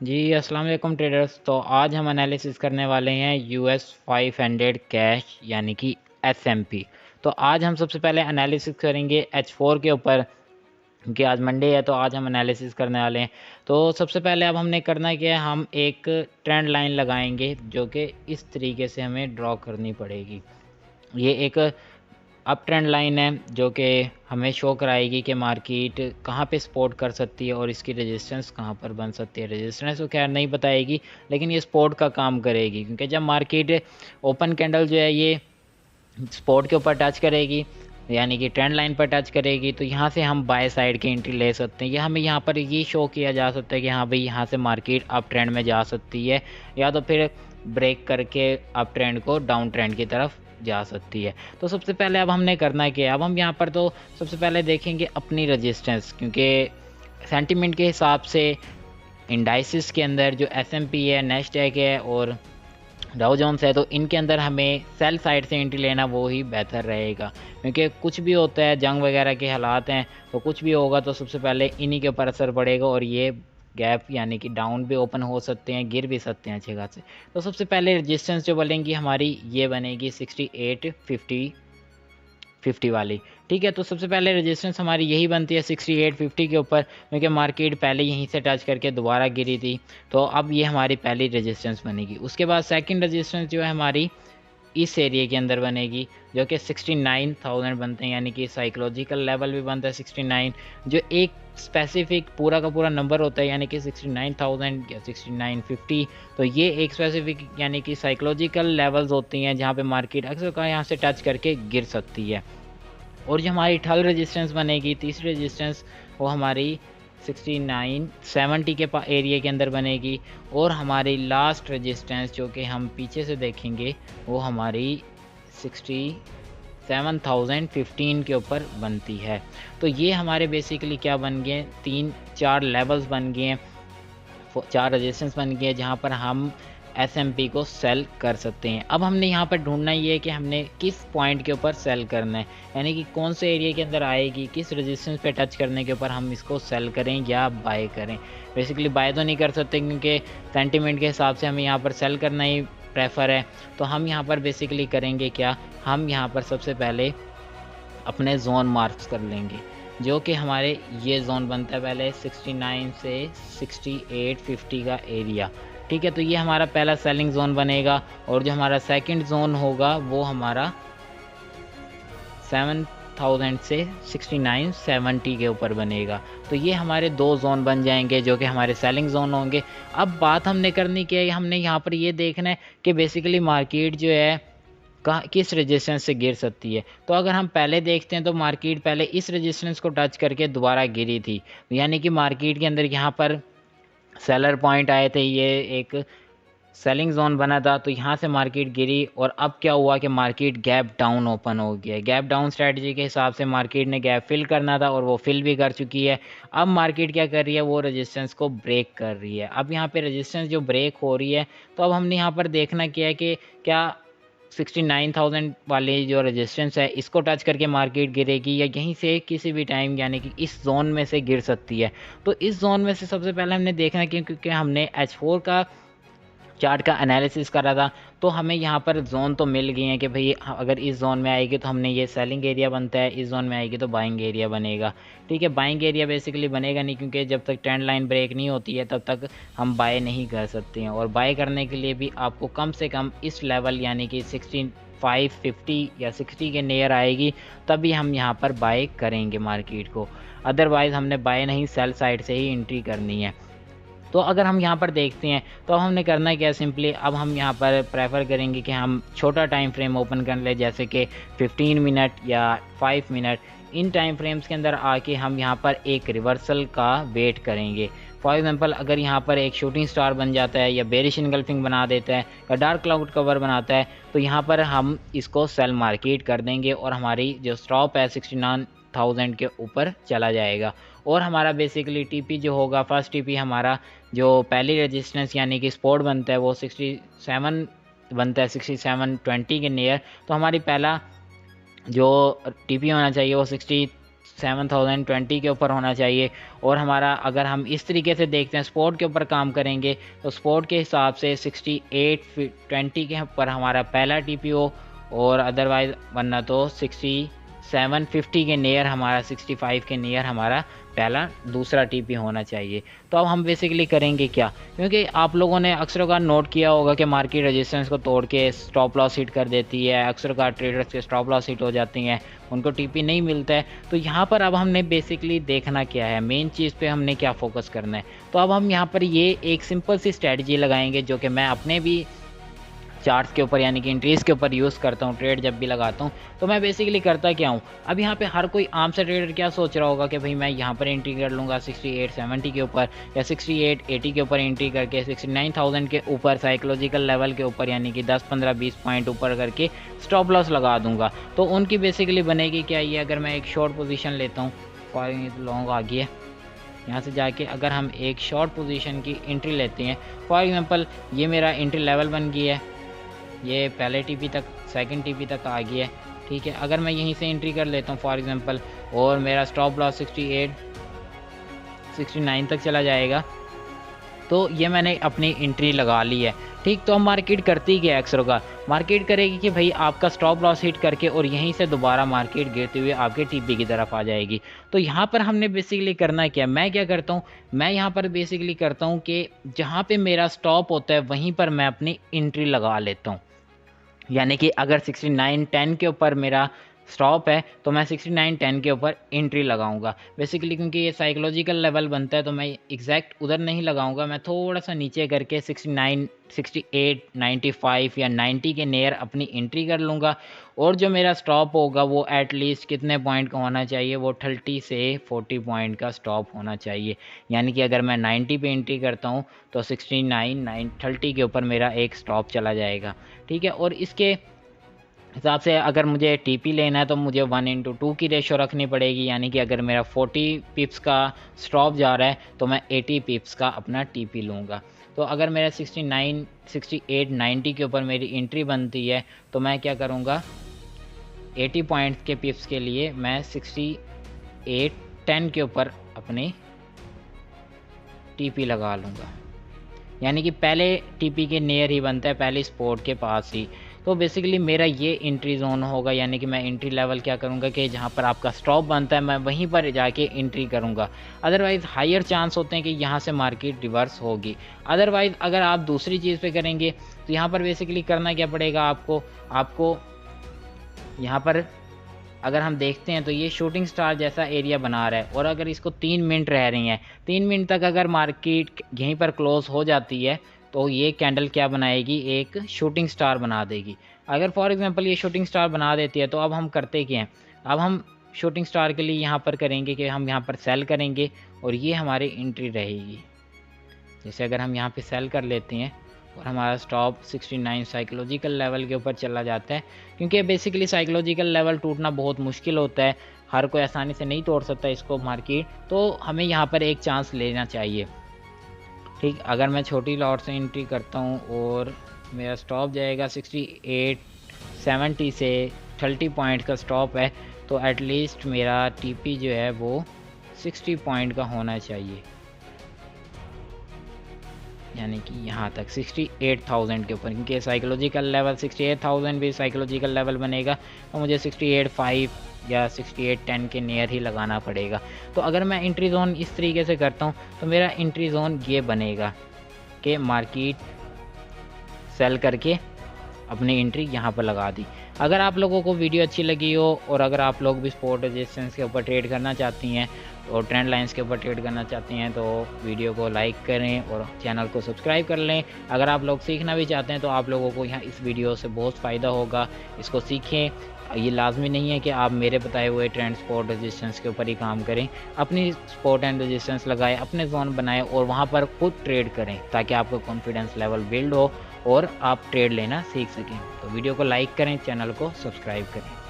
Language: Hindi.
जी अस्सलाम वालेकुम ट्रेडर्स। तो आज हम एनालिसिस करने वाले हैं यूएस 500 कैश यानी कि एसएमपी। तो आज हम सबसे पहले एनालिसिस करेंगे H4 के ऊपर, क्योंकि आज मंडे है तो आज हम एनालिसिस करने वाले हैं। तो सबसे पहले अब हमने करना क्या है, हम एक ट्रेंड लाइन लगाएंगे जो कि इस तरीके से हमें ड्रॉ करनी पड़ेगी। ये एक अप ट्रेंड लाइन है जो कि हमें शो कराएगी कि मार्केट कहाँ पे सपोर्ट कर सकती है और इसकी रेजिस्टेंस कहाँ पर बन सकती है। रेजिस्टेंस तो खैर नहीं बताएगी, लेकिन ये सपोर्ट का काम करेगी, क्योंकि जब मार्केट ओपन कैंडल जो है ये सपोर्ट के ऊपर टच करेगी यानी कि ट्रेंड लाइन पर टच करेगी, तो यहाँ से हम बाय साइड की एंट्री ले सकते हैं। ये हमें यहाँ पर ये शो किया जा सकता है कि हाँ भाई यहाँ से मार्केट अप ट्रेंड में जा सकती है, या तो फिर ब्रेक करके अप ट्रेंड को डाउन ट्रेंड की तरफ जा सकती है। तो सबसे पहले अब हमने करना है कि अब हम यहाँ पर तो सबसे पहले देखेंगे अपनी रजिस्टेंस, क्योंकि सेंटीमेंट के हिसाब से इंडाइसिस के अंदर जो एसएमपी है, नेस्डैक है और डाउ जोन्स है, तो इनके अंदर हमें सेल साइड से एंट्री लेना वो ही बेहतर रहेगा, क्योंकि कुछ भी होता है, जंग वगैरह के हालात हैं, तो कुछ भी होगा तो सबसे पहले इन्हीं के ऊपर असर पड़ेगा और ये गैप यानी कि डाउन भी ओपन हो सकते हैं, गिर भी सकते हैं अच्छे खासे। तो सबसे पहले रेजिस्टेंस जो बनेगी हमारी ये बनेगी 6850 वाली। ठीक है, तो सबसे पहले रेजिस्टेंस हमारी यही बनती है 6850 के ऊपर, क्योंकि मार्केट पहले यहीं से टच करके दोबारा गिरी थी। तो अब ये हमारी पहली रेजिस्टेंस बनेगी। उसके बाद सेकंड रेजिस्टेंस जो है हमारी इस एरिया के अंदर बनेगी, जो कि 69,000 बनते हैं, यानी कि साइकोलॉजिकल लेवल भी बनता है 69, जो एक स्पेसिफिक पूरा का पूरा नंबर होता है, यानी कि 69,000 या 6950। तो ये एक स्पेसिफिक यानी कि साइकोलॉजिकल लेवल्स होती हैं जहाँ पे मार्केट अक्सर का यहाँ से टच करके गिर सकती है। और जो हमारी थर्ड रेजिस्टेंस बनेगी, तीसरी रेजिस्टेंस, वो हमारी 6970 के एरिया के अंदर बनेगी। और हमारी लास्ट रेजिस्टेंस जो कि हम पीछे से देखेंगे वो हमारी 67,015 के ऊपर बनती है। तो ये हमारे बेसिकली क्या बन गए, 3-4 लेवल्स बन गए हैं, 4 रेजिस्टेंस बन गए हैं जहाँ पर हम एसएमपी को सेल कर सकते हैं। अब हमने यहाँ पर ढूंढना ये है कि हमने किस पॉइंट के ऊपर सेल करना है, यानी कि कौन से एरिया के अंदर आएगी, किस रेजिस्टेंस पे टच करने के ऊपर हम इसको सेल करें या बाय करें। बेसिकली बाय तो नहीं कर सकते, क्योंकि सेंटीमेंट के हिसाब से हमें यहाँ पर सेल करना ही प्रेफर है। तो हम यहाँ पर बेसिकली करेंगे क्या, हम यहाँ पर सबसे पहले अपने जोन मार्क्स कर लेंगे, जो कि हमारे ये जोन बनता है पहले 69 से 6850 का एरिया। ठीक है, तो ये हमारा पहला सेलिंग जोन बनेगा। और जो हमारा सेकंड जोन होगा वो हमारा 7000 से 6970 के ऊपर बनेगा। तो ये हमारे दो जोन बन जाएंगे जो कि हमारे सेलिंग जोन होंगे। अब बात हमने करनी क्या है, हमने यहाँ पर ये देखना है कि बेसिकली मार्केट जो है कहाँ किस रेजिस्टेंस से गिर सकती है। तो अगर हम पहले देखते हैं तो मार्केट पहले इस रेजिस्टेंस को टच करके दोबारा गिरी थी, यानी कि मार्केट के अंदर यहाँ पर सेलर पॉइंट आए थे, ये एक सेलिंग जोन बना था, तो यहाँ से मार्केट गिरी। और अब क्या हुआ कि मार्केट गैप डाउन ओपन हो गया। गैप डाउन स्ट्रेटजी के हिसाब से मार्केट ने गैप फिल करना था और वो फिल भी कर चुकी है। अब मार्केट क्या कर रही है, वो रेजिस्टेंस को ब्रेक कर रही है। अब यहाँ पे रेजिस्टेंस जो ब्रेक हो रही है, तो अब हमने यहाँ पर देखना क्या है कि क्या 69,000 वाली जो रेजिस्टेंस है इसको टच करके मार्केट गिरेगी, या यहीं से किसी भी टाइम यानी कि इस जोन में से गिर सकती है। तो इस जोन में से सबसे पहले हमने देखना, क्योंकि हमने H4 का चार्ट का एनालिसिस करा था, तो हमें यहाँ पर जोन तो मिल गई हैं कि भाई अगर इस जोन में आएगी तो हमने ये सेलिंग एरिया बनता है, इस जोन में आएगी तो बाइंग एरिया बनेगा। ठीक है, बाइंग एरिया बेसिकली बनेगा नहीं, क्योंकि जब तक ट्रेंड लाइन ब्रेक नहीं होती है तब तक हम बाय नहीं कर सकते हैं। और बाय करने के लिए भी आपको कम से कम इस लेवल यानी कि 6550 या 60 के नियर आएगी, तभी हम यहाँ पर बाय करेंगे मार्केट को। अदरवाइज़ हमने बाय नहीं, सेल साइड से ही एंट्री करनी है। तो अगर हम यहाँ पर देखते हैं तो अब हमने करना क्या, सिंपली अब हम यहाँ पर प्रेफर करेंगे कि हम छोटा टाइम फ्रेम ओपन कर लें, जैसे कि 15 मिनट या 5 मिनट। इन टाइम फ्रेम्स के अंदर आके हम यहाँ पर एक रिवर्सल का वेट करेंगे। फॉर एग्जांपल अगर यहाँ पर एक शूटिंग स्टार बन जाता है या बेरिश इनगल्फिंग बना देता है या डार्क क्लाउड कवर बनाता है, तो यहाँ पर हम इसको सेल मार्केट कर देंगे और हमारी जो स्टॉप है 69,000 के ऊपर चला जाएगा। और हमारा बेसिकली टीपी जो होगा, फर्स्ट टीपी हमारा जो पहली रेजिस्टेंस यानी कि सपोर्ट बनता है वो 67 बनता है, 6720 के नियर। तो हमारी पहला जो टीपी होना चाहिए वो 67 7020 के ऊपर होना चाहिए। और हमारा अगर हम इस तरीके से देखते हैं स्पोर्ट के ऊपर काम करेंगे तो स्पोर्ट के हिसाब से 6820 के ऊपर हमारा पहला TP हो, और अदरवाइज़ वरना तो 6750 के नियर हमारा 65 के नियर हमारा पहला दूसरा TP होना चाहिए। तो अब हम बेसिकली करेंगे क्या, क्योंकि आप लोगों ने अक्सर का नोट किया होगा कि मार्केट रेजिस्टेंस को तोड़ के स्टॉप लॉस हिट कर देती है, अक्सर का ट्रेडर्स के स्टॉप लॉस हिट हो जाती हैं, उनको TP नहीं मिलता है। तो यहाँ पर अब हमने बेसिकली देखना क्या है, मेन चीज़ पे हमने क्या फोकस करना है। तो अब हम यहाँ पर ये एक सिंपल सी स्ट्रेटजी लगाएंगे जो कि मैं अपने भी चार्ट्स के ऊपर यानी कि एंट्रीज़ के ऊपर यूज़ करता हूँ। ट्रेड जब भी लगाता हूँ तो मैं बेसिकली करता क्या हूँ, अब यहाँ पे हर कोई आम सा ट्रेडर क्या सोच रहा होगा कि भाई मैं यहाँ पर एंट्री कर लूँगा 6870 के ऊपर या 6880 के ऊपर एंट्री करके 69000 के ऊपर साइकोलॉजिकल लेवल के ऊपर यानी कि 10-15-20 पॉइंट ऊपर करके स्टॉप लॉस लगा दूंगा। तो उनकी बेसिकली बनेगी क्या, ये अगर मैं एक शॉर्ट पोजीशन लेता हूँ, फॉर लॉन्ग आ गई है, यहाँ से जाके अगर हम एक शॉर्ट पोजीशन की एंट्री लेते हैं, फॉर एग्जांपल ये मेरा एंट्री लेवल बन गई है, ये पहले TP तक सेकंड TP तक आ गया है, ठीक है। अगर मैं यहीं से एंट्री कर लेता हूँ फॉर एग्जांपल, और मेरा स्टॉप लॉस 69 तक चला जाएगा, तो ये मैंने अपनी एंट्री लगा ली है, ठीक। तो हम मार्केट करती क्या अक्सर का, मार्केट करेगी कि भाई आपका स्टॉप लॉस हिट करके और यहीं से दोबारा मार्केट गिरते हुए आपके TP की तरफ आ जाएगी। तो यहाँ पर हमने बेसिकली करना क्या, मैं क्या करता हूँ, मैं यहाँ पर बेसिकली करता हूँ कि जहाँ पे मेरा स्टॉप होता है वहीं पर मैं अपनी एंट्री लगा लेता हूँ। यानी कि अगर 6910 के ऊपर मेरा स्टॉप है तो मैं 6910 के ऊपर एंट्री लगाऊंगा बेसिकली, क्योंकि ये साइकोलॉजिकल लेवल बनता है तो मैं एग्जैक्ट उधर नहीं लगाऊंगा, मैं थोड़ा सा नीचे करके 69 68 95 या 90 के नियर अपनी एंट्री कर लूँगा। और जो मेरा स्टॉप होगा वो एटलीस्ट कितने पॉइंट का होना चाहिए, वो 30 से 40 पॉइंट का स्टॉप होना चाहिए। यानी कि अगर मैं 90 पे एंट्री करता हूँ तो 30 के ऊपर मेरा एक स्टॉप चला जाएगा, ठीक है। और इसके हिसाब से अगर मुझे TP लेना है तो मुझे 1:2 की रेशो रखनी पड़ेगी, यानी कि अगर मेरा 40 पिप्स का स्टॉप जा रहा है तो मैं 80 पिप्स का अपना TP लूँगा। तो अगर मेरा 69 68 90 के ऊपर मेरी एंट्री बनती है तो मैं क्या करूँगा, 80 पॉइंट्स के पिप्स के लिए मैं 68 10 के ऊपर अपनी TP लगा लूँगा, यानी कि पहले TP के नियर ही बनता है, पहले स्पोर्ट के पास ही। तो बेसिकली मेरा ये एंट्री जोन होगा, यानी कि मैं एंट्री लेवल क्या करूँगा कि जहाँ पर आपका स्टॉप बनता है मैं वहीं पर जाके एंट्री करूँगा। अदरवाइज़ हायर चांस होते हैं कि यहाँ से मार्केट रिवर्स होगी। अदरवाइज़ अगर आप दूसरी चीज़ पे करेंगे तो यहाँ पर बेसिकली करना क्या पड़ेगा आपको यहाँ पर अगर हम देखते हैं तो ये शूटिंग स्टार जैसा एरिया बना रहा है, और अगर इसको 3 मिनट रह रही हैं, 3 मिनट तक अगर मार्केट यहीं पर क्लोज हो जाती है तो ये कैंडल क्या बनाएगी, एक शूटिंग स्टार बना देगी। अगर फॉर एग्जांपल ये शूटिंग स्टार बना देती है तो अब हम करते क्या हैं, अब हम शूटिंग स्टार के लिए यहाँ पर करेंगे कि हम यहाँ पर सेल करेंगे और ये हमारी एंट्री रहेगी। जैसे अगर हम यहाँ पे सेल कर लेते हैं और हमारा स्टॉप 69 साइकोलॉजिकल लेवल के ऊपर चला जाता है, क्योंकि बेसिकली साइकोलॉजिकल लेवल टूटना बहुत मुश्किल होता है, हर कोई आसानी से नहीं तोड़ सकता इसको मार्केट, तो हमें यहाँ पर एक चांस लेना चाहिए, ठीक। अगर मैं छोटी लॉट से एंट्री करता हूँ और मेरा स्टॉप जाएगा 6870 से 30 पॉइंट का स्टॉप है, तो एटलीस्ट मेरा TP जो है वो 60 पॉइंट का होना चाहिए, यानी कि यहाँ तक 68,000 के ऊपर, क्योंकि साइकोलॉजिकल लेवल 68,000 भी साइकोलॉजिकल लेवल बनेगा तो मुझे 68.5 या 68.10 के नियर ही लगाना पड़ेगा। तो अगर मैं एंट्री जोन इस तरीके से करता हूँ तो मेरा एंट्री जोन ये बनेगा कि मार्केट सेल करके अपनी एंट्री यहाँ पर लगा दी। अगर आप लोगों को वीडियो अच्छी लगी हो और अगर आप लोग भी सपोर्ट रेजिस्टेंस के ऊपर ट्रेड करना चाहती हैं और ट्रेंड लाइंस के ऊपर ट्रेड करना चाहती हैं तो वीडियो को लाइक करें और चैनल को सब्सक्राइब कर लें। अगर आप लोग सीखना भी चाहते हैं तो आप लोगों को यहाँ इस वीडियो से बहुत फ़ायदा होगा, इसको सीखें। ये लाजमी नहीं है कि आप मेरे बताए हुए ट्रेंड सपोर्ट रेजिस्टेंस के ऊपर ही काम करें, अपनी सपोर्ट एंड रेजिस्टेंस लगाएं, अपने जोन बनाएं और वहाँ पर खुद ट्रेड करें ताकि आपका कॉन्फिडेंस लेवल बिल्ड हो और आप ट्रेड लेना सीख सकें। तो वीडियो को लाइक करें, चैनल को सब्सक्राइब करें।